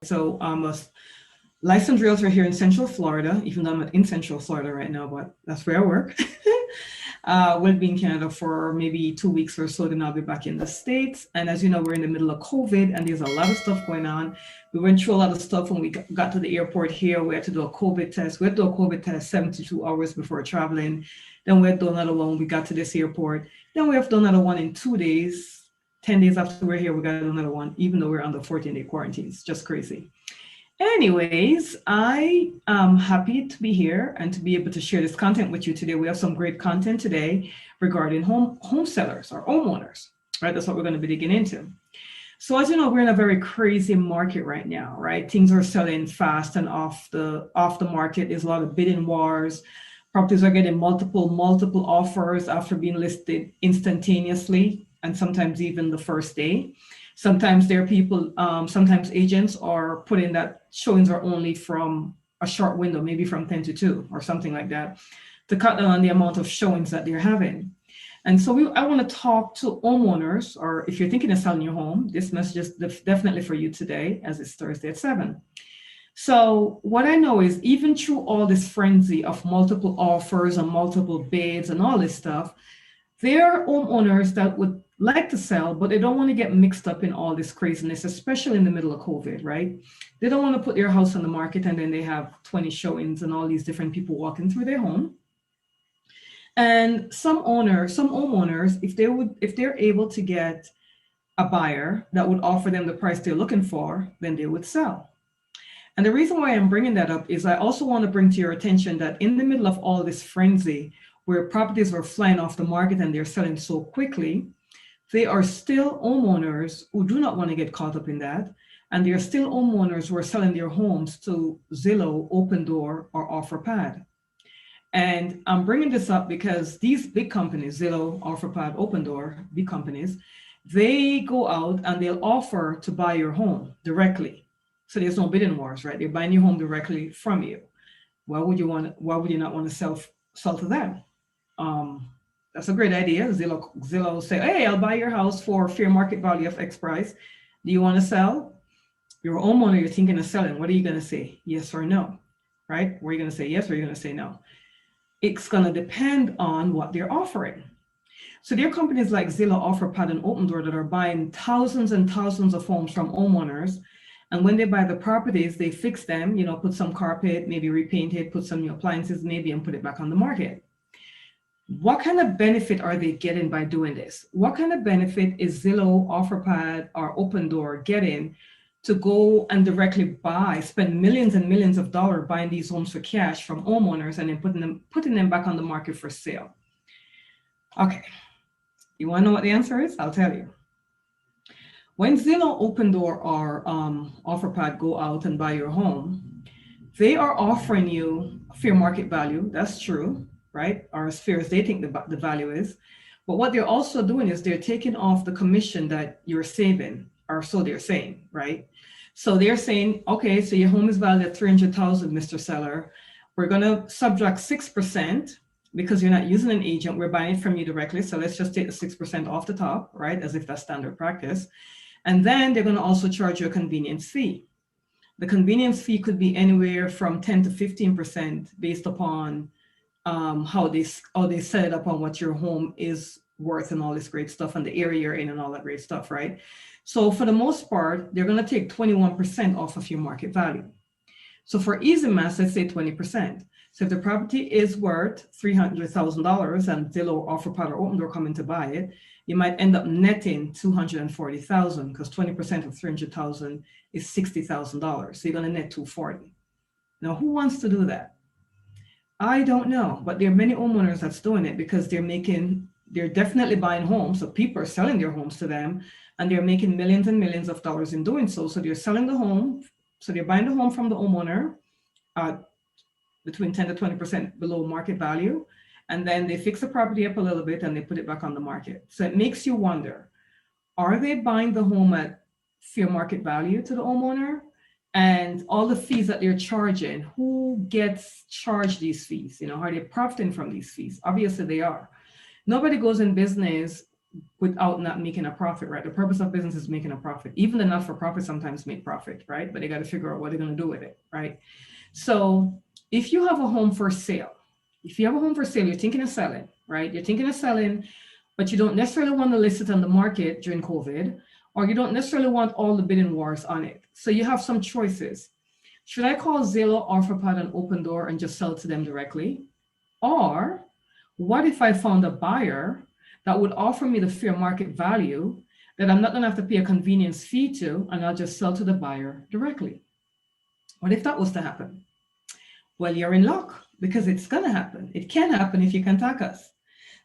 So I'm a licensed realtor here in Central Florida, even though I'm not in Central Florida right now, but that's where I work. We'll be in Canada for maybe 2 weeks or so, then I'll be back in the States. And as you know, we're in the middle of COVID and there's a lot of stuff going on. We went through a lot of stuff when we got to the airport here. We had to do a COVID test. We had to do a COVID test 72 hours before traveling. Then we had to do another one when we got to this airport. Then we have to do another one in 2 days. 10 days after we're here, we got to do another one, even though we're under 14-day quarantine. It's just crazy. Anyways, I am happy to be here and to be able to share this content with you today. We have some great content today regarding home sellers or homeowners, right? That's what we're going to be digging into. So as you know, we're in a very crazy market right now, right? Things are selling fast and off the market. There's a lot of bidding wars. Properties are getting multiple offers after being listed instantaneously, and sometimes even the first day. Sometimes there are people, sometimes agents are putting that showings are only from a short window, maybe from 10 to 2 or something like that, to cut down on the amount of showings that they're having. And so I want to talk to homeowners, or if you're thinking of selling your home, this message is definitely for you today, as it's Thursday at 7. So what I know is even through all this frenzy of multiple offers and multiple bids and all this stuff, there are homeowners that would like to sell, but they don't want to get mixed up in all this craziness, especially in the middle of COVID, right? They don't want to put their house on the market and then they have 20 showings and all these different people walking through their home. And some homeowners, if they're able to get a buyer that would offer them the price they're looking for, then they would sell. And the reason why I'm bringing that up is I also want to bring to your attention that in the middle of all this frenzy, where properties are flying off the market and they're selling so quickly, they are still homeowners who do not want to get caught up in that. And there are still homeowners who are selling their homes to Zillow, Open Door, or OfferPad. And I'm bringing this up because these big companies, Zillow, OfferPad, Open Door, big companies, they go out and they'll offer to buy your home directly. So there's no bidding wars, right? They're buying your home directly from you. Why would you not want to sell to them? That's a great idea. Zillow say, hey, I'll buy your house for fair market value of X price. Do you want to sell? You're a homeowner, you're thinking of selling. What are you going to say? Yes or no, right? Were you going to say yes or are you going to say no? It's going to depend on what they're offering. So there are companies like Zillow, OfferPad, and Open Door that are buying thousands and thousands of homes from homeowners. And when they buy the properties, they fix them, put some carpet, maybe repaint it, put some new appliances, maybe, and put it back on the market. What kind of benefit are they getting by doing this? What kind of benefit is Zillow, OfferPad, or Open Door getting to go and directly spend millions and millions of dollars buying these homes for cash from homeowners and then putting them back on the market for sale? Okay, you want to know what the answer is? I'll tell you. When Zillow, Open Door, or OfferPad go out and buy your home, they are offering you fair market value. That's true, right? Or as fair as they think the value is. But what they're also doing is they're taking off the commission that you're saving, or so they're saying, right? So they're saying, okay, so your home is valued at $300,000, Mr. Seller. We're going to subtract 6% because you're not using an agent. We're buying it from you directly. So let's just take the 6% off the top, right? As if that's standard practice. And then they're going to also charge you a convenience fee. The convenience fee could be anywhere from 10 to 15% based upon how they set it up on what your home is worth and all this great stuff and the area you're in and all that great stuff, right? So for the most part, they're going to take 21% off of your market value. So for easy math, let's say 20%. So if the property is worth $300,000 and Zillow, OfferPad, or Open Door come in to buy it, you might end up netting $240,000 because 20% of $300,000 is $60,000. So you're going to net $240,000. Now, who wants to do that? I don't know, but there are many homeowners that's doing it because they're definitely buying homes. So people are selling their homes to them and they're making millions and millions of dollars in doing so. So they're selling the home. So they're buying the home from the homeowner between 10 to 20% below market value. And then they fix the property up a little bit and they put it back on the market. So it makes you wonder, are they buying the home at fair market value to the homeowner? And all the fees that they're charging, who gets charged these fees? Are they profiting from these fees? Obviously they are. Nobody goes in business without not making a profit, right? The purpose of business is making a profit. Even the not-for-profit sometimes make profit, right? But they got to figure out what they're going to do with it, right? So if you have a home for sale, you're thinking of selling, right? You're thinking of selling, but you don't necessarily want to list it on the market during COVID, or you don't necessarily want all the bidding wars on it. So you have some choices. Should I call Zillow, OfferPad, and Open Door and just sell to them directly? Or what if I found a buyer that would offer me the fair market value that I'm not going to have to pay a convenience fee to, and I'll just sell to the buyer directly? What if that was to happen? Well, you're in luck, because it's going to happen. It can happen if you contact us.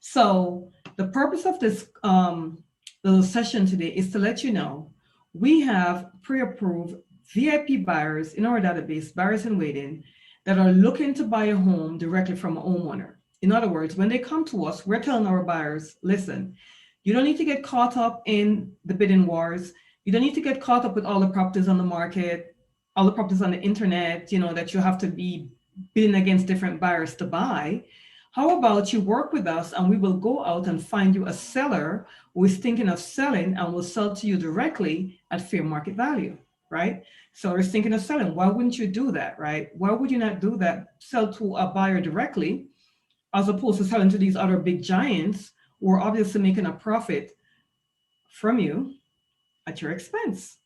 So the purpose of this little session today is to let you know we have pre-approved VIP buyers in our database, buyers in waiting, that are looking to buy a home directly from a homeowner. In other words, when they come to us, we're telling our buyers, listen, you don't need to get caught up in the bidding wars. You don't need to get caught up with all the properties on the market, all the properties on the internet, that you have to be bidding against different buyers to buy. How about you work with us and we will go out and find you a seller who is thinking of selling and will sell to you directly at fair market value, right? Seller is thinking of selling. Why wouldn't you do that, right? Why would you not do that? Sell to a buyer directly as opposed to selling to these other big giants who are obviously making a profit from you at your expense,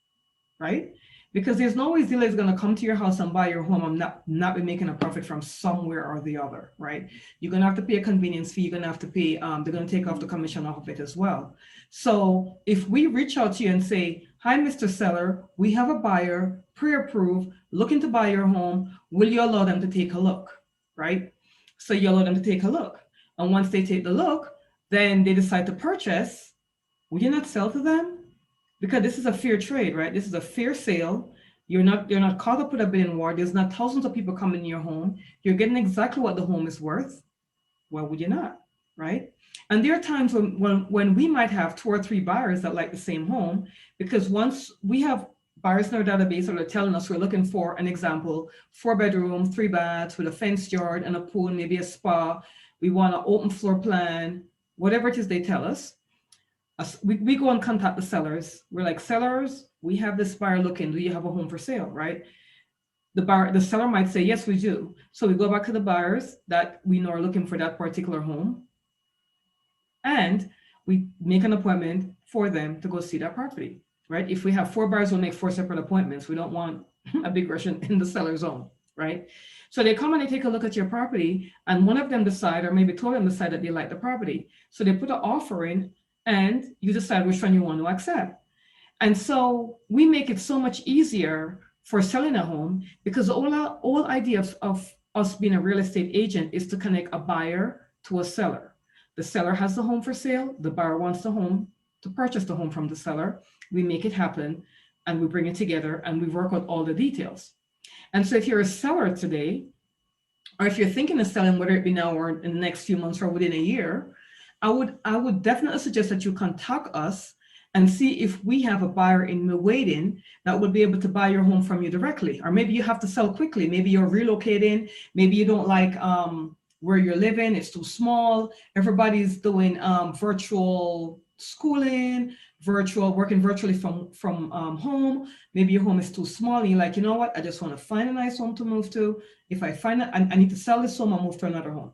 right? Because there's no way Zillow is going to come to your house and buy your home and not be making a profit from somewhere or the other, right? You're going to have to pay a convenience fee. You're going to have to pay, they're going to take off the commission off of it as well. So if we reach out to you and say, hi, Mr. Seller, we have a buyer, pre-approved, looking to buy your home, will you allow them to take a look, right? So you allow them to take a look. And once they take the look, then they decide to purchase. Will you not sell to them? Because this is a fair trade, right? This is a fair sale. You're not caught up with a bidding war. There's not thousands of people coming in your home. You're getting exactly what the home is worth. Why would you not, right? And there are times when we might have 2 or 3 buyers that like the same home, because once we have buyers in our database that are telling us we're looking for an example, 4-bedroom, 3 baths with a fenced yard and a pool, maybe a spa. We want an open floor plan, whatever it is they tell us. We go and contact the sellers. We're like, sellers, we have this buyer looking. Do you have a home for sale, right? The seller might say, yes, we do. So we go back to the buyers that we know are looking for that particular home, and we make an appointment for them to go see that property, right? If we have 4 buyers, we'll make 4 separate appointments. We don't want a big rush in the seller's zone, right? So they come and they take a look at your property, and one of them decide, or maybe 2 of them decide that they like the property. So they put an offer in, and you decide which one you want to accept. And so we make it so much easier for selling a home, because the whole idea of us being a real estate agent is to connect a buyer to a seller. The seller has the home for sale. The buyer wants the home to purchase the home from the seller. We make it happen, and we bring it together, and we work out all the details. And so if you're a seller today, or if you're thinking of selling, whether it be now or in the next few months or within a year, I would definitely suggest that you contact us and see if we have a buyer in the waiting that would be able to buy your home from you directly. Or maybe you have to sell quickly. Maybe you're relocating. Maybe you don't like where you're living. It's too small. Everybody's doing virtual schooling, working virtually from home. Maybe your home is too small and you're like, you know what? I just want to find a nice home to move to. If I find it, I need to sell this home, I'll move to another home.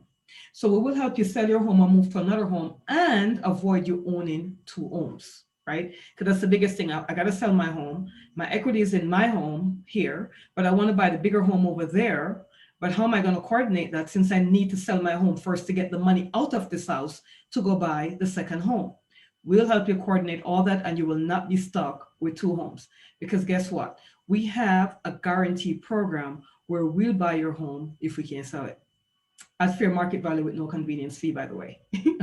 So we will help you sell your home or move to another home and avoid you owning 2 homes, right? Because that's the biggest thing. I got to sell my home. My equity is in my home here, but I want to buy the bigger home over there. But how am I going to coordinate that, since I need to sell my home first to get the money out of this house to go buy the second home? We'll help you coordinate all that, and you will not be stuck with 2 homes. Because guess what? We have a guarantee program where we'll buy your home if we can't sell it at fair market value with no convenience fee, by the way.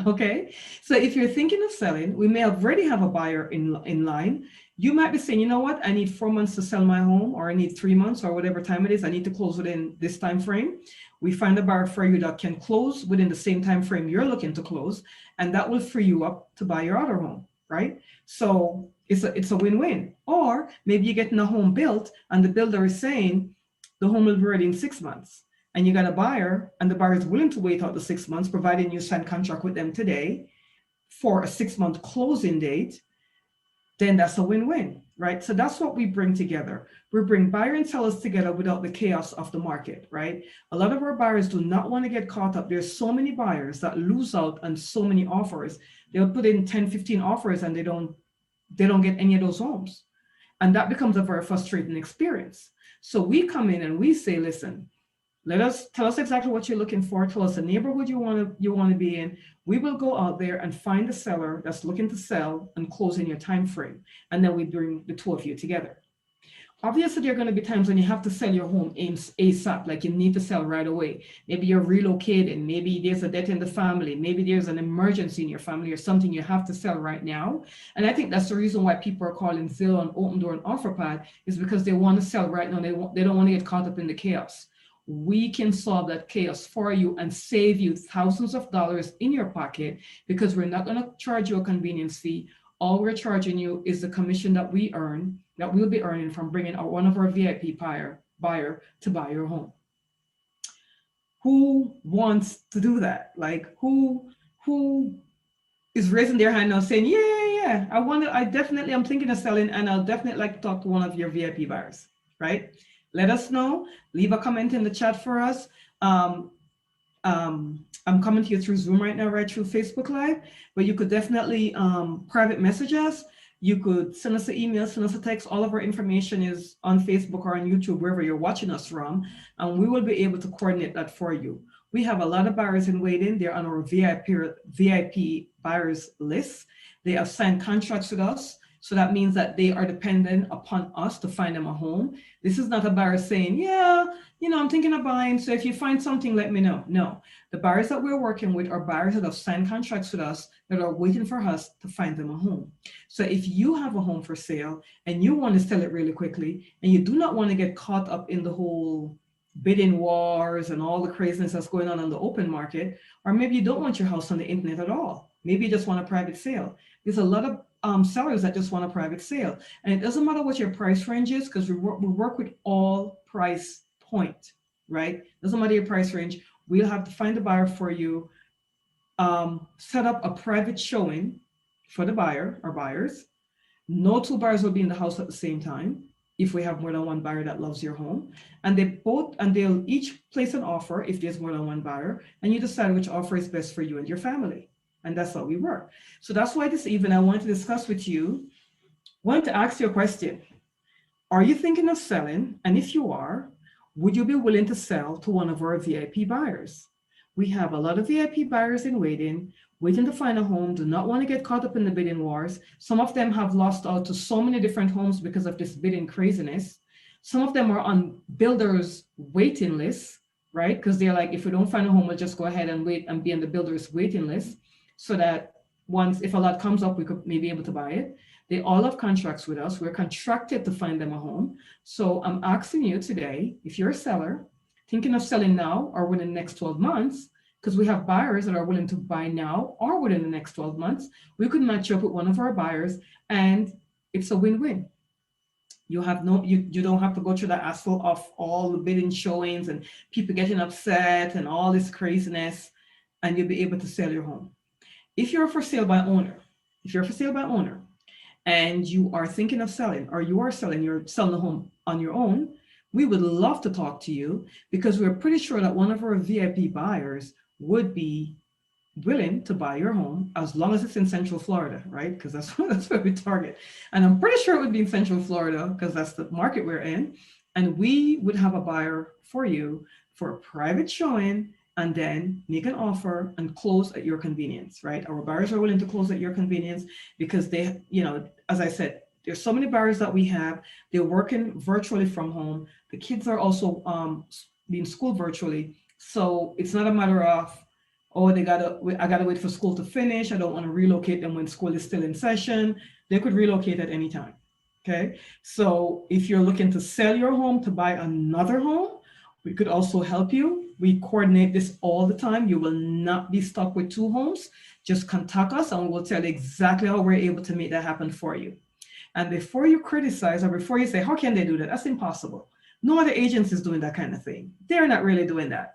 Okay. So if you're thinking of selling, we may already have a buyer in line. You might be saying, you know what? I need 4 months to sell my home, or I need 3 months, or whatever time it is. I need to close within this time frame. We find a buyer for you that can close within the same time frame you're looking to close, and that will free you up to buy your other home, right? So it's a win-win. Or maybe you're getting a home built, and the builder is saying the home will be ready in 6 months. And you got a buyer, and the buyer is willing to wait out the 6 months, providing you sign contract with them today. for a 6-month closing date, then that's a win-win, right? So that's what we bring together. We bring buyer and sellers together without the chaos of the market, right? A lot of our buyers do not want to get caught up. There's so many buyers that lose out on so many offers. They'll put in 10, 15 offers and they don't get any of those homes. And that becomes a very frustrating experience. So we come in and we say, listen, tell us exactly what you're looking for. Tell us the neighborhood you want to be in. We will go out there and find the seller that's looking to sell and close in your time frame. And then we bring the two of you together. Obviously, there are going to be times when you have to sell your home ASAP, like you need to sell right away. Maybe you're relocating. Maybe there's a death in the family. Maybe there's an emergency in your family or something you have to sell right now. And I think that's the reason why people are calling Zillow and Open Door and OfferPad, is because they want to sell right now. They don't want to get caught up in the chaos. We can solve that chaos for you and save you thousands of dollars in your pocket, because we're not going to charge you a convenience fee. All we're charging you is the commission that we'll be earning from bringing one of our VIP buyer to buy your home. Who wants to do that? Like who is raising their hand now saying, yeah, I'm thinking of selling, and I'll definitely like to talk to one of your VIP buyers, right? Let us know. Leave a comment in the chat for us. I'm coming to you through Zoom right now, right through Facebook Live, but you could definitely private message us. You could send us an email, send us a text. All of our information is on Facebook or on YouTube, wherever you're watching us from, and we will be able to coordinate that for you. We have a lot of buyers in waiting. They're on our VIP buyers list. They have signed contracts with us. So that means that they are dependent upon us to find them a home. This is not a buyer saying, yeah, I'm thinking of buying, so if you find something, let me know. No, the buyers that we're working with are buyers that have signed contracts with us that are waiting for us to find them a home. So if you have a home for sale and you want to sell it really quickly, and you do not want to get caught up in the whole bidding wars and all the craziness that's going on the open market, or maybe you don't want your house on the internet at all. Maybe you just want a private sale. There's a lot of sellers that just want a private sale. And it doesn't matter what your price range is, because we work with all price point, right? Doesn't matter your price range. We'll have to find a buyer for you, set up a private showing for the buyer or buyers. No two buyers will be in the house at the same time if we have more than one buyer that loves your home. And they'll each place an offer if there's more than one buyer, and you decide which offer is best for you and your family. And that's how we work. So that's why this evening I wanted to discuss with you, wanted to ask you a question. Are you thinking of selling? And if you are, would you be willing to sell to one of our VIP buyers? We have a lot of VIP buyers in waiting to find a home, do not want to get caught up in the bidding wars. Some of them have lost out to so many different homes because of this bidding craziness. Some of them are on builders' waiting lists, right? Because they're like, if we don't find a home, we'll just go ahead and wait and be on the builders' waiting list, so that if a lot comes up, we could maybe able to buy it. They all have contracts with us. We're contracted to find them a home. So I'm asking you today, if you're a seller thinking of selling now or within the next 12 months, because we have buyers that are willing to buy now or within the next 12 months, we could match up with one of our buyers, and it's a win-win. You don't have to go through the hassle of all the bidding showings and people getting upset and all this craziness, and you'll be able to sell your home. If you're for sale by owner, and you are thinking of selling, or you're selling the home on your own, we would love to talk to you, because we're pretty sure that one of our VIP buyers would be willing to buy your home, as long as it's in Central Florida, right? Because that's where we target. And I'm pretty sure it would be in Central Florida, because that's the market we're in. And we would have a buyer for you for a private showing, and then make an offer and close at your convenience, right? Our buyers are willing to close at your convenience, because they, as I said, there's so many buyers that we have. They're working virtually from home. The kids are also being schooled virtually. So it's not a matter of, oh, I gotta wait for school to finish. I don't want to relocate them when school is still in session. They could relocate at any time, okay? So if you're looking to sell your home to buy another home, we could also help you. We coordinate this all the time. You will not be stuck with two homes. Just contact us and we'll tell you exactly how we're able to make that happen for you. And before you criticize, or before you say, how can they do that? That's impossible. No other agency is doing that kind of thing. They're not really doing that.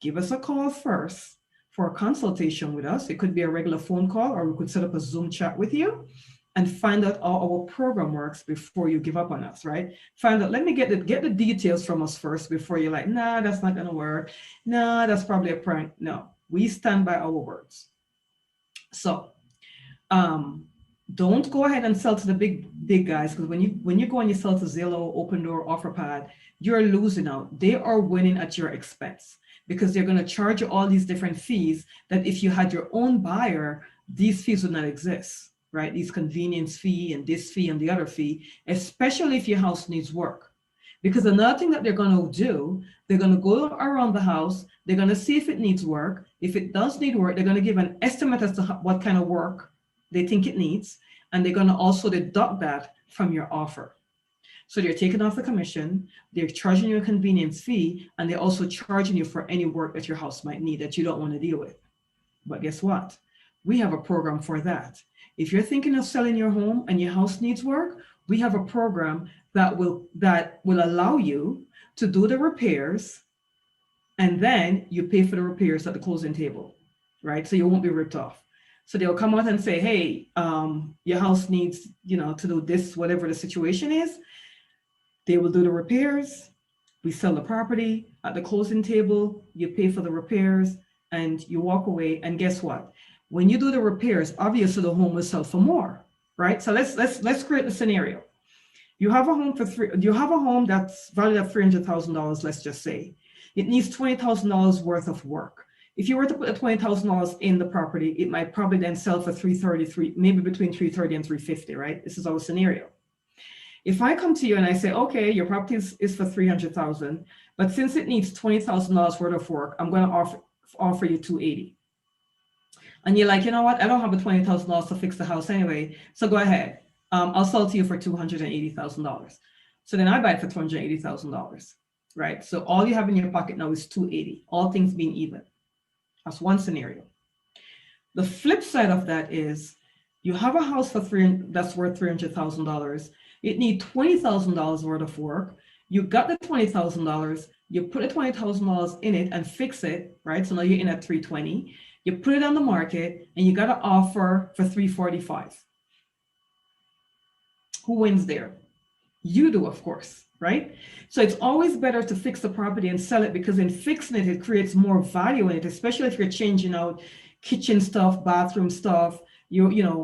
Give us a call first. for a consultation with us. It could be a regular phone call, or we could set up a Zoom chat with you and find out how our program works before you give up on us, right? Find out, let me get the details from us first before you're like, nah, that's not gonna work. Nah, that's probably a prank. No, we stand by our words. So don't go ahead and sell to the big guys, because when you go and you sell to Zillow, Open Door, OfferPad, you're losing out. They are winning at your expense, because they're going to charge you all these different fees that if you had your own buyer, these fees would not exist, right? These convenience fee and this fee and the other fee, especially if your house needs work. Because another thing that they're going to do, they're going to go around the house, they're going to see if it needs work. If it does need work, they're going to give an estimate as to what kind of work they think it needs, and they're going to also deduct that from your offer. So they're taking off the commission, they're charging you a convenience fee, and they're also charging you for any work that your house might need that you don't want to deal with. But guess what? We have a program for that. If you're thinking of selling your home and your house needs work, we have a program that will allow you to do the repairs, and then you pay for the repairs at the closing table, right? So you won't be ripped off. So they'll come out and say, hey, your house needs, to do this, whatever the situation is. They will do the repairs. We sell the property at the closing table. You pay for the repairs and you walk away. And guess what? When you do the repairs, obviously the home will sell for more, right? So let's create the scenario. You have a home that's valued at $300,000. Let's just say it needs $20,000 worth of work. If you were to put the $20,000 in the property, it might probably then sell for $333, maybe between $330 and $350, right? This is our scenario. If I come to you and I say, okay, your property is for $300,000, but since it needs $20,000 worth of work, I'm going to offer you $280. And you're like, you know what? I don't have the $20,000 to fix the house anyway, so go ahead. I'll sell to you for $280,000. So then I buy it for $280,000, right? So all you have in your pocket now is $280, all things being even. That's one scenario. The flip side of that is you have a house that's worth $300,000. It needs $20,000 worth of work. You got the $20,000. You put the $20,000 in it and fix it, right? So now you're in at $320. You put it on the market and you got to offer for $345. Who wins there? You do, of course, right? So it's always better to fix the property and sell it, because in fixing it, it creates more value in it, especially if you're changing out kitchen stuff, bathroom stuff,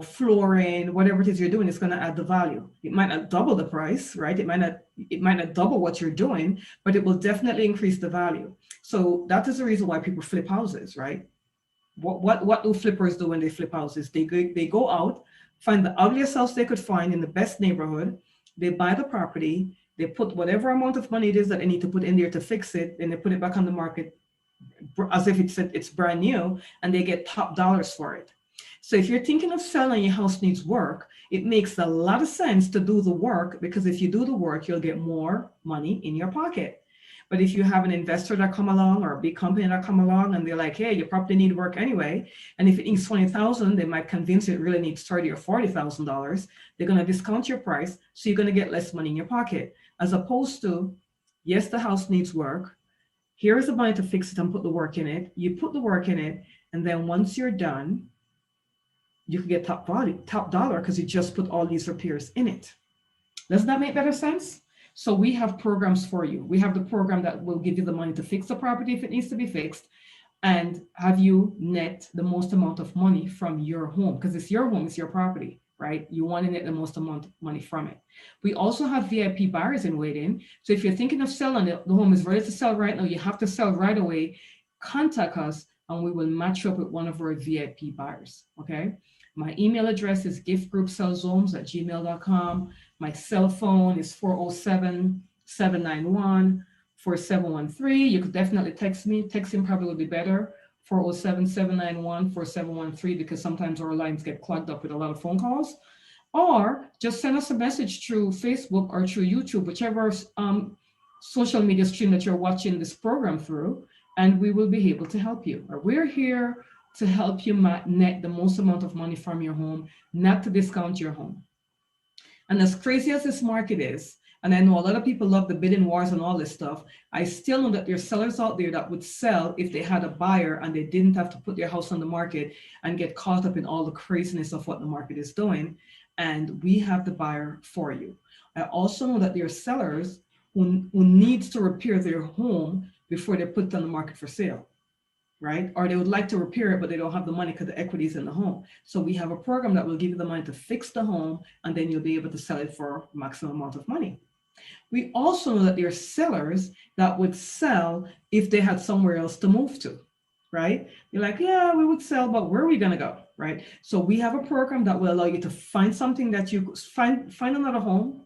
flooring, whatever it is you're doing, it's going to add the value. It might not double the price, right? It might not double what you're doing, but it will definitely increase the value. So that is the reason why people flip houses, right? What do flippers do when they flip houses? They go out, find the ugliest house they could find in the best neighborhood. They buy the property, they put whatever amount of money it is that they need to put in there to fix it, and they put it back on the market as if it's brand new, and they get top dollars for it. So if you're thinking of selling, your house needs work, it makes a lot of sense to do the work, because if you do the work, you'll get more money in your pocket. But if you have an investor that come along, or a big company that come along, and they're like, hey, your property need work anyway, and if it needs $20,000, they might convince you it really needs $30,000 or $40,000. They're going to discount your price, so you're going to get less money in your pocket, as opposed to, yes, the house needs work. Here is the money to fix it and put the work in it. You put the work in it, and then once you're done, you can get top dollar, because you just put all these repairs in it. Does that make better sense? So we have programs for you. We have the program that will give you the money to fix the property if it needs to be fixed, and have you net the most amount of money from your home, because it's your home, it's your property, right? You want to net the most amount of money from it. We also have VIP buyers in waiting. So if you're thinking of selling it, the home is ready to sell right now, you have to sell right away, contact us and we will match you up with one of our VIP buyers, okay? My email address is giffgroupsellshomes@gmail.com. My cell phone is 407-791-4713. You could definitely text me. Texting probably would be better. 407-791-4713, because sometimes our lines get clogged up with a lot of phone calls. Or just send us a message through Facebook or through YouTube, whichever social media stream that you're watching this program through, and we will be able to help you. We're here to help you net the most amount of money from your home, not to discount your home. And as crazy as this market is, And I know a lot of people love the bidding wars and all this stuff. I still know that there are sellers out there that would sell if they had a buyer and they didn't have to put their house on the market and get caught up in all the craziness of what the market is doing. And we have the buyer for you. I also know that there are sellers who needs to repair their home before they put it on the market for sale, right? Or they would like to repair it, but they don't have the money because the equity is in the home. So we have a program that will give you the money to fix the home, and then you'll be able to sell it for maximum amount of money. We also know that there are sellers that would sell if they had somewhere else to move to, right? You're like, yeah, we would sell, but where are we going to go, right? So we have a program that will allow you to find something that you find another home,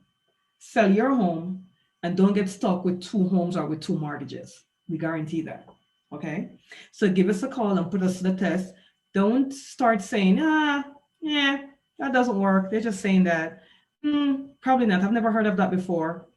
sell your home, and don't get stuck with two homes or with two mortgages. We guarantee that. Okay. So give us a call and put us to the test. Don't start saying, yeah, that doesn't work. They're just saying that. Probably not. I've never heard of that before.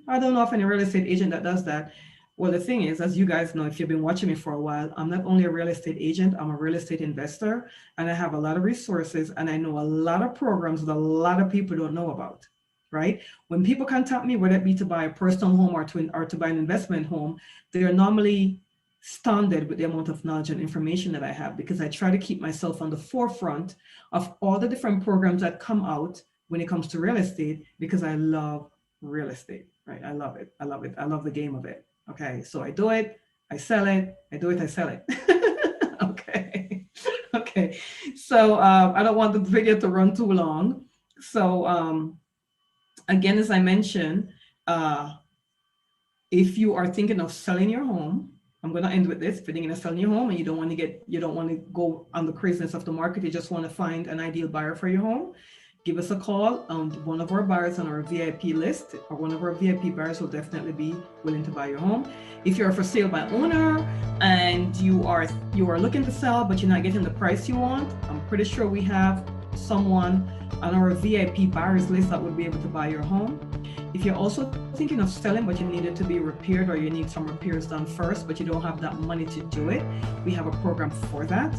I don't know of any real estate agent that does that. Well, the thing is, as you guys know, if you've been watching me for a while, I'm not only a real estate agent, I'm a real estate investor, and I have a lot of resources, and I know a lot of programs that a lot of people don't know about, right? When people contact me, whether it be to buy a personal home or to buy an investment home, they are normally stunned with the amount of knowledge and information that I have, because I try to keep myself on the forefront of all the different programs that come out when it comes to real estate, because I love real estate, right? I love it. I love it. I love the game of it. Okay. So I do it, I sell it, I do it, I sell it. Okay. Okay. So I don't want the video to run too long. So again, as I mentioned, if you are thinking of selling your home, I'm going to end with this. If you're thinking of selling your home and you don't want to go on the craziness of the market, you just want to find an ideal buyer for your home, give us a call. One of our buyers on our VIP list, or one of our VIP buyers, will definitely be willing to buy your home. If you're for sale by owner and you are looking to sell but you're not getting the price you want, I'm pretty sure we have someone on our VIP buyers list that would be able to buy your home. If you're also thinking of selling but you need it to be repaired, or you need some repairs done first but you don't have that money to do it, we have a program for that.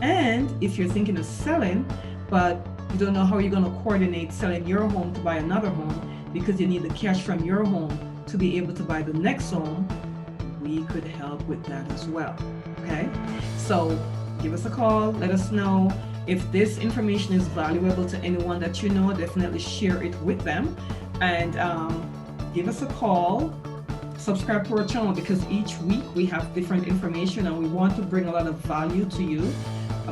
And if you're thinking of selling but you don't know how you're going to coordinate selling your home to buy another home because you need the cash from your home to be able to buy the next home, we could help with that as well. Okay, so give us a call, let us know. If this information is valuable to anyone that you know, definitely share it with them, and give us a call. Subscribe to our channel, because each week we have different information and we want to bring a lot of value to you,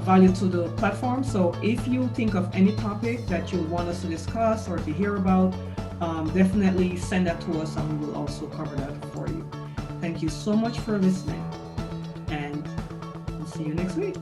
value to the platform. So if you think of any topic that you want us to discuss or to hear about, definitely send that to us and we will also cover that for you. Thank you so much for listening, and we'll see you next week.